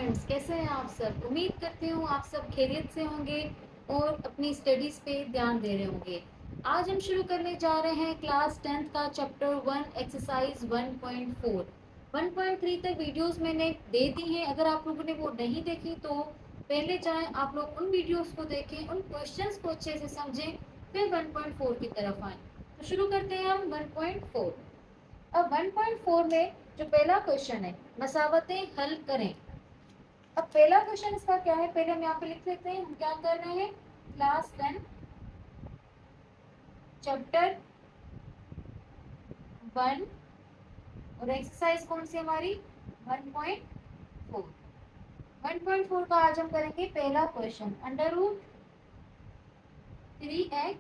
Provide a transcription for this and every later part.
Friends, कैसे हैं आप सब। उम्मीद करती हूँ आप सब खैरियत से होंगे और अपनी स्टडीज पे ध्यान दे रहे होंगे। आज हम शुरू करने जा रहे हैं क्लास 10th का चैप्टर 1 एक्सरसाइज 1.4। 1.3 तक वीडियोस मैंने दे दी हैं। अगर आप लोगों ने वो नहीं देखी तो पहले जाएं, आप लोग उन वीडियोस को देखें, उन क्वेश्चंस को अच्छे से समझें, फिर 1.4 की तरफ आएं। तो शुरू करते हैं हम 1.4। अब 1.4 में जो पहला क्वेश्चन है, मसावतें हल करें। अब पहला क्वेश्चन इसका क्या है, पहले हम यहाँ पे लिख लेते हैं। हम क्या कर रहे हैं, क्लास 10 चैप्टर 1 और एक्सरसाइज कौन सी हमारी 1.4। 1.4 का आज हम करेंगे पहला question. Under root 3x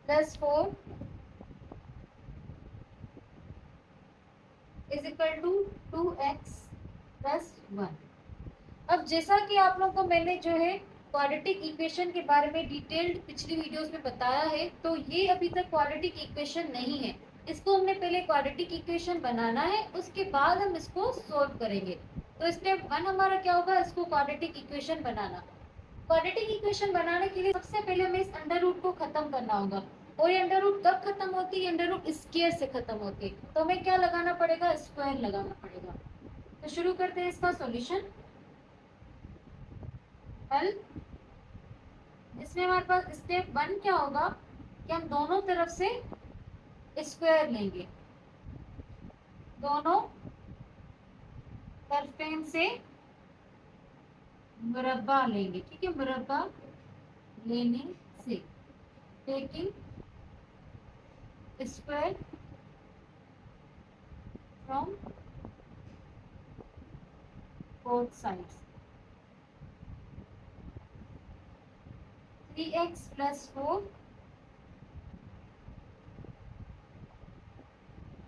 + 4 = 2x + 1। अब जैसा कि आप लोगों को मैंने जो है क्वाड्रेटिक इक्वेशन के बारे में डिटेल्ड पिछली वीडियोस में बताया है, तो ये अभी तक क्वाड्रेटिक इक्वेशन नहीं है। इसको हमने पहले क्वाड्रेटिक इक्वेशन बनाना है, उसके बाद हम इसको सोल्व करेंगे। तो स्टेप 1 हमारा क्या होगा, इसको क्वाड्रेटिक इक्वेशन बनाना। क्वाड्रेटिक इक्वेशन बनाने के लिए सबसे पहले हमें इस अंडर रूट को खत्म करना होगा। और ये अंडर रूट कब खत्म होती है, अंडर रूट स्क्वायर से खत्म होती है। तो हमें क्या लगाना पड़ेगा, स्क्वायर लगाना पड़ेगा। तो शुरू करते हैं इसका सॉल्यूशन। हल, इसमें हमारे पास स्टेप 1 क्या होगा कि हम दोनों तरफ से स्क्वायर लेंगे, दोनों तरफें से मुरब्बा लेंगे। ठीक है, मुरब्बा लेने से taking square from both sides. 3x + 4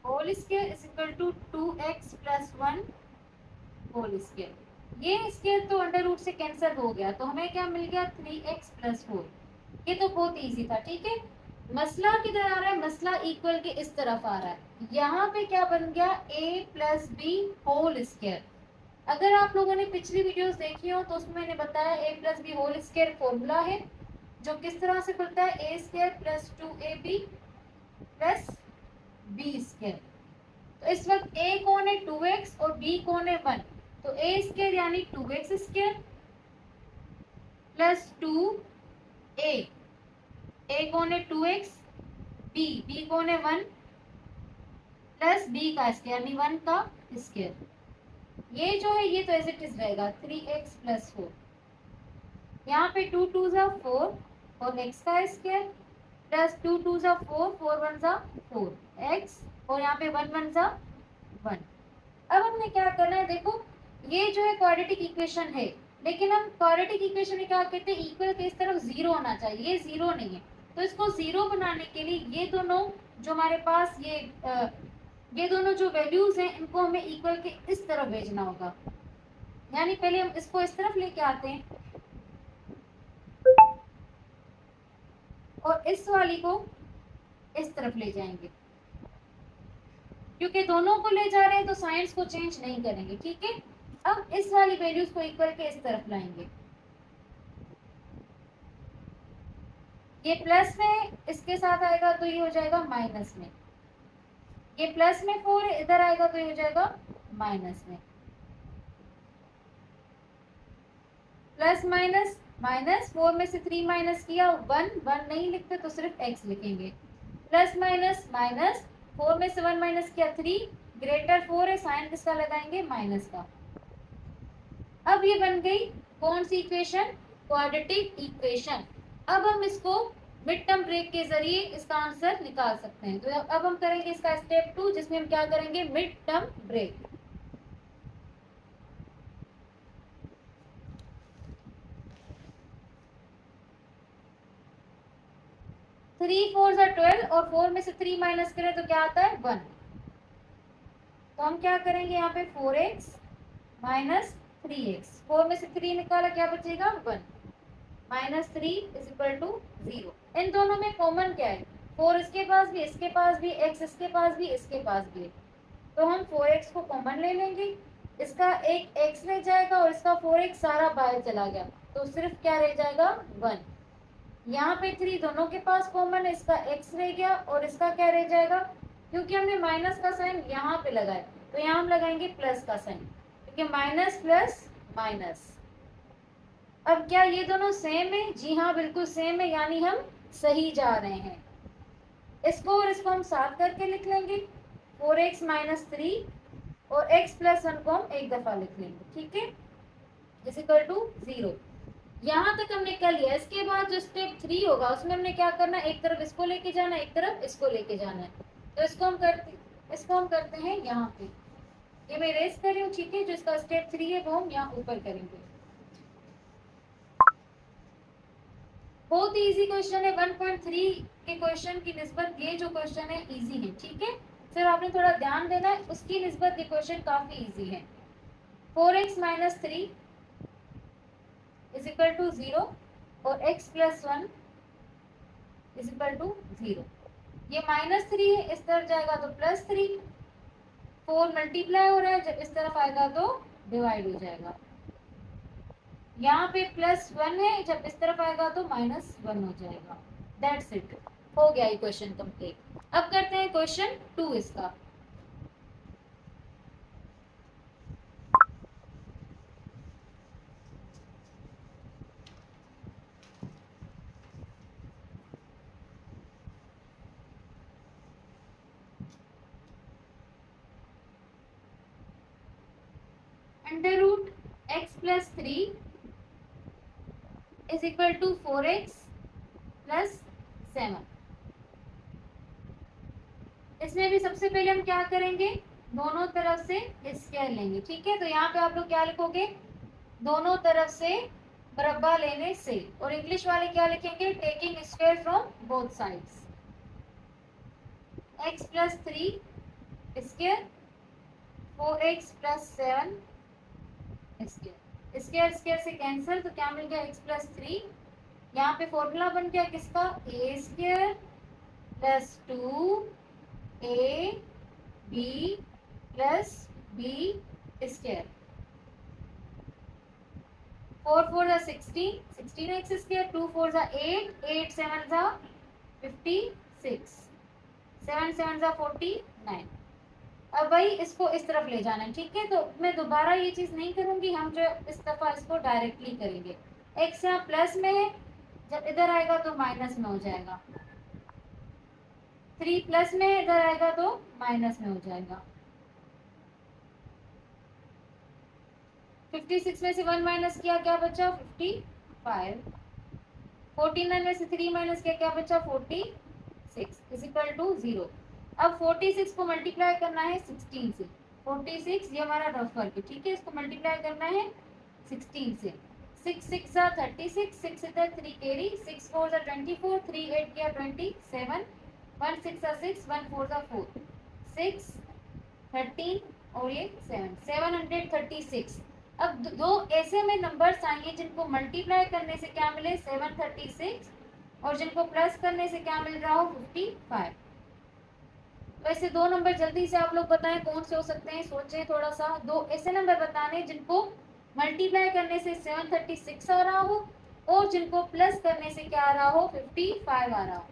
whole square = 2x + 1 whole square. ये स्क्वायर तो अंडर रूट से कैंसिल हो गया, तो हमें क्या मिल गया, 3x + 4। ये तो बहुत इजी था। ठीक है, मसला किधर आ रहा है, मसला इक्वल के इस तरफ आ रहा है। यहाँ पे क्या बन गया, a + b होल स्क्वायर। अगर आप लोगों ने पिछली वीडियोस देखी हो तो उसमें मैंने बताया a + b whole square formula है, जो किस तरह से खुलता है, a² + 2ab + b²। तो इस वक्त a कौन है, 2x, और b कौन है, 1। तो a² यानी 2x² + 2a। a कौन है, 2x, b कौन है, 1, प्लस b का स्क्वायर यानी 1 का स्क्वायर। ये जो है ये तो एज इट इज रहेगा 3x + 4। यहाँ पे 2 2 = 4 और x का स्क्वायर प्लस 2 2 = 4, 4 1 = 4x, और यहाँ पे 1 1 = 1। अब हमने क्या करना है, देखो ये जो है क्वाड्रेटिक इक्वेशन है, लेकिन हम क्वाड्रेटिक इक्वेशन में क्या कहते हैं, इक्वल के इस तरफ 0 होना चाहिए। ये 0 नहीं है, तो इसको 0 बनाने के लिए ये दोनों जो हमारे पास ये दोनों जो वैल्यूज हैं, इनको हमें इक्वल के इस तरफ भेजना होगा। यानी पहले हम इसको इस तरफ लेके आते हैं और इस वाली को इस तरफ ले जाएंगे। क्योंकि दोनों को ले जा रहे हैं तो साइंस को चेंज नहीं करेंगे। ठीक है, अब इस वाली वैल्यूज को इक्वल के इस तरफ लाएंगे। ये प्लस में इसके साथ आएगा तो ये हो जाएगा माइनस में। ये प्लस में 4 इधर आएगा तो ये हो जाएगा माइनस में। प्लस माइनस माइनस, 4 में से 3 माइनस किया 1, 1 नहीं लिखते तो सिर्फ x लिखेंगे। प्लस माइनस माइनस, 4 में से 1 माइनस किया 3, ग्रेटर 4 है, साइन किसका लगाएंगे, माइनस का। अब ये बन गई कौन सी इक्वेशन, क्वाड्रेटिक इक्वेशन। अब हम इसको मिड टर्म ब्रेक के जरिए इसका आंसर निकाल सकते हैं। तो अब हम करेंगे इसका स्टेप 2, जिसमें हम क्या करेंगे, मिड टर्म ब्रेक। 3 4 = 12 और 4 में से 3 माइनस करें तो क्या आता है, 1। तो हम क्या करेंगे, यहाँ पे 4x - 3x, 4 में से 3 निकाला क्या बचेगा, 1, -3 = 0। इन दोनों में कॉमन क्या है, 4 इसके पास भी, इसके पास भी, x इसके पास भी, इसके पास भी। तो हम 4x को कॉमन ले लेंगे इसका एक x रह जाएगा और इसका 4x सारा बाहर चला गया, तो सिर्फ क्या रह जाएगा 1। यहाँ पे 3 दोनों के पास कॉमन है, इसका x रह गया और इसका क्या रह जाएगा, क्योंकि हमने माइनस का साइन यहाँ पे लगाया तो यहाँ हम लगाएंगे प्लस का साइन, क्योंकि माइनस प्लस माइनस। अब क्या ये दोनों सेम है? जी हाँ बिल्कुल सेम है, यानी हम सही जा रहे हैं। इसको और इसको हम साथ करके लिख लेंगे, 4x माइनस 3 और x प्लस 1 को हम एक दफा लिख लेंगे, ठीक है, इज इक्वल टू 0। यहाँ तक हमने कर लिया। इसके बाद जो स्टेप 3 होगा उसमें हमने क्या करना है, एक तरफ इसको लेके जाना है, एक तरफ इसको लेके जाना है। तो इसको हम करते हैं यहाँ पे, ये मैं रेस कर रही हूँ, ठीक है। जो इसका स्टेप 3 है वो हम यहाँ ऊपर करेंगे। बहुत इजी क्वेश्चन है, 1.3 के क्वेश्चन की निस्बत ये जो क्वेश्चन है इजी है, ठीक है। सिर्फ आपने थोड़ा ध्यान देना है, उसकी निस्बत ये क्वेश्चन काफी इजी है। 4x minus 3 is equal to 0 और x plus 1 is equal to 0। ये माइनस 3 है, इस तरफ जाएगा तो प्लस 3, 4 मल्टीप्लाई हो रहा है, जब इस तरफ आएगा तो डिवाइड हो जाएगा। यहाँ पे प्लस 1 है, जब इस तरफ आएगा तो माइनस 1 हो जाएगा। दैट्स इट, हो गया ये क्वेश्चन कंप्लीट। अब करते हैं क्वेश्चन 2 इसका। Under root x plus 3 is equal to 4x plus 7। इसमें भी सबसे पहले हम क्या करेंगे, दोनों तरफ से स्क्वायर लेंगे, ठीक है। तो यहाँ पे आप लोग क्या लिखोगे, दोनों तरफ से मुरब्बा लेने से, और इंग्लिश वाले क्या लिखेंगे, taking square from both sides. x plus 3 square, 4x plus 7 square, square square से कैंसिल, तो क्या मिल गया x प्लस 3। यहाँ पे फॉर्मूला बन गया किसका, a square plus 2ab plus b square. 4 4 जा 16, 16x स्क्वायर, 2 4 जा 8, 8 7 जा 56, 7 7 जा 49। अब भाई इसको इस तरफ ले जाना है, ठीक है। तो मैं दोबारा ये चीज नहीं करूंगी, हम जो इस दफा इसको डायरेक्टली करेंगे। x यहाँ प्लस में है, जब इधर आएगा तो माइनस में हो जाएगा। 3 प्लस में है, इधर आएगा तो माइनस में हो जाएगा। 56 में से 1 माइनस किया, क्या बचा 55। 49 में से 3 माइनस किया, क्या बचा 46 इज इक्वल टू 0। अब 46 को मल्टीप्लाई करना है 16 से। 46 ये हमारा रफ वर्क है, ठीक है। इसको मल्टीप्लाई करना है 16 से। 6 6 जा 36, 6 इधर 3 कैरी, 6 4 जा 24, 3 8 किया 27, 1 6 जा 6, 1 4 जा 4, 6 13 और ये 7, 736। अब दो ऐसे में नंबर्स आएंगे जिनको मल्टीप्लाई करने से क्या मिले 736, और जिनको प्लस करने से क्या मिल रहा हो 55। तो ऐसे दो नंबर जल्दी से आप लोग बताएं कौन से हो सकते हैं, सोचें थोड़ा सा। दो ऐसे नंबर बताने जिनको मल्टीप्लाई करने से 736 आ रहा हो और जिनको प्लस करने से क्या आ रहा हो 55 आ रहा हो।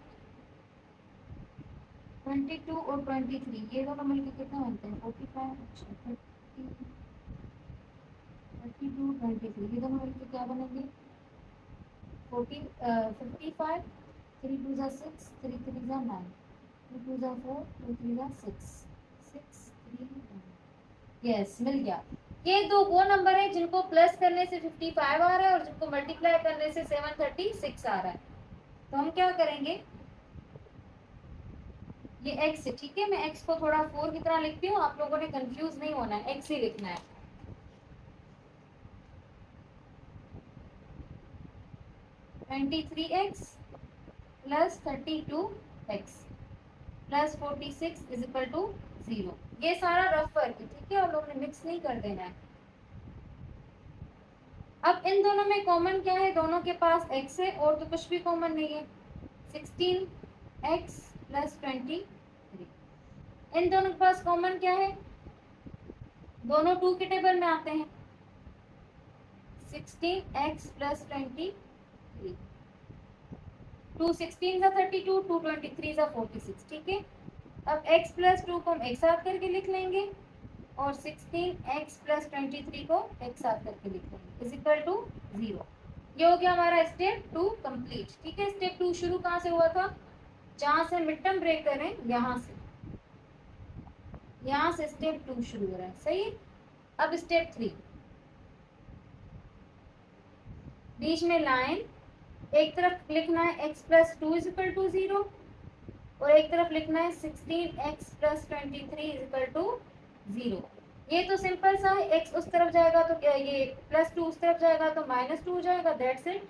22 और 23 ये दोनों मिलकर कितना बनते हैं 45, 32 23 ये दोनों मिलकर क्या बनेंगे 55। 3 2 जा 6, 3 3 जा 9, 2 2 जा 4, 2 3 जा 6, 6 3 यस मिल गया। ये दो वो नंबर है जिनको प्लस करने से 55 आ रहा है और जिनको मल्टीप्लाई करने से 736 आ रहा है। तो हम क्या करेंगे, ये x है, ठीक है। मैं x को थोड़ा 4 की तरह लिखती हूँ, आप लोगों ने कंफ्यूज नहीं होना है, x ही लिखना है। (23x plus 32x plus 46 is equal to 0। ये सारा रफ वर्क है, ठीक है, आप लोगों ने मिक्स नहीं कर देना है। अब इन दोनों में कॉमन क्या है, दोनों के पास x है और तो कुछ भी कॉमन नहीं है। 16x प्लस 23, इन दोनों के पास कॉमन क्या है दोनों 2 के टेबल में आते हैं। 16x प्लस 23, 2 16 जा 32, 2 23 जा 46, ठीक है। अब x प्लस 2 को हम एक साथ करके लिख लेंगे और 16x प्लस 23 को एक साथ करके लिख लेंगे इज इक्वल टू 0। ये हो गया हमारा स्टेप 2 कंप्लीट, ठीक है। स्टेप 2 शुरू कहाँ से हुआ था, जहां से मिड टर्म ब्रेक करें यहाँ से स्टेप 2 शुरू हो रहा है, सही है। अब स्टेप 3, बीच में लाइन, एक तरफ लिखना है x plus 2 is equal to 0 और एक तरफ लिखना है 16x plus 23 is equal to 0। ये तो सिंपल सा है, x उस तरफ जाएगा तो क्या, ये प्लस 2 उस तरफ जाएगा तो माइनस 2 हो जाएगा, दैट्स इट।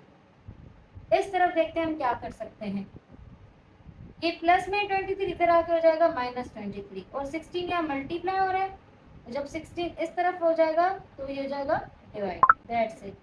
इस तरफ देखते हैं हम क्या कर सकते हैं, ये प्लस में 23 इधर आके हो जाएगा माइनस 23 और 16 यहाँ मल्टीप्लाई हो रहा है, जब 16 इस तरफ हो जाएगा तो ये हो जाएगा डिवाइड, दैट्स इट।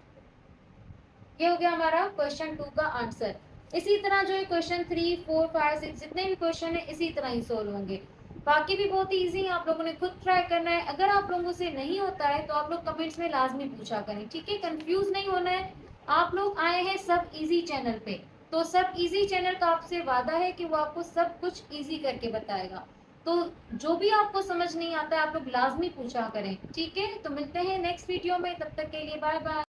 ये हो गया हमारा क्वेश्चन 2 का आंसर। इसी तरह जो है क्वेश्चन 3, 4, 5, 6 जितने भी क्वेश्चन है इसी तरह ही सोल्व होंगे। बाकी भी बहुत इजी है, आप लोगों ने खुद ट्राई करना है। अगर आप लोगों से नहीं होता है तो आप लोग कमेंट्स में लाजमी पूछा करें, ठीक है। कंफ्यूज नहीं होना है। आप लोग आए हैं सब इजी चैनल पे, तो सब इजी चैनल का आपसे वादा है कि वो आपको सब कुछ इजी करके बताएगा। तो जो भी आपको समझ नहीं आता है आप लोग लाजमी पूछा करें, ठीक है। तो मिलते हैं नेक्स्ट वीडियो में, तब तक के लिए बाय बाय।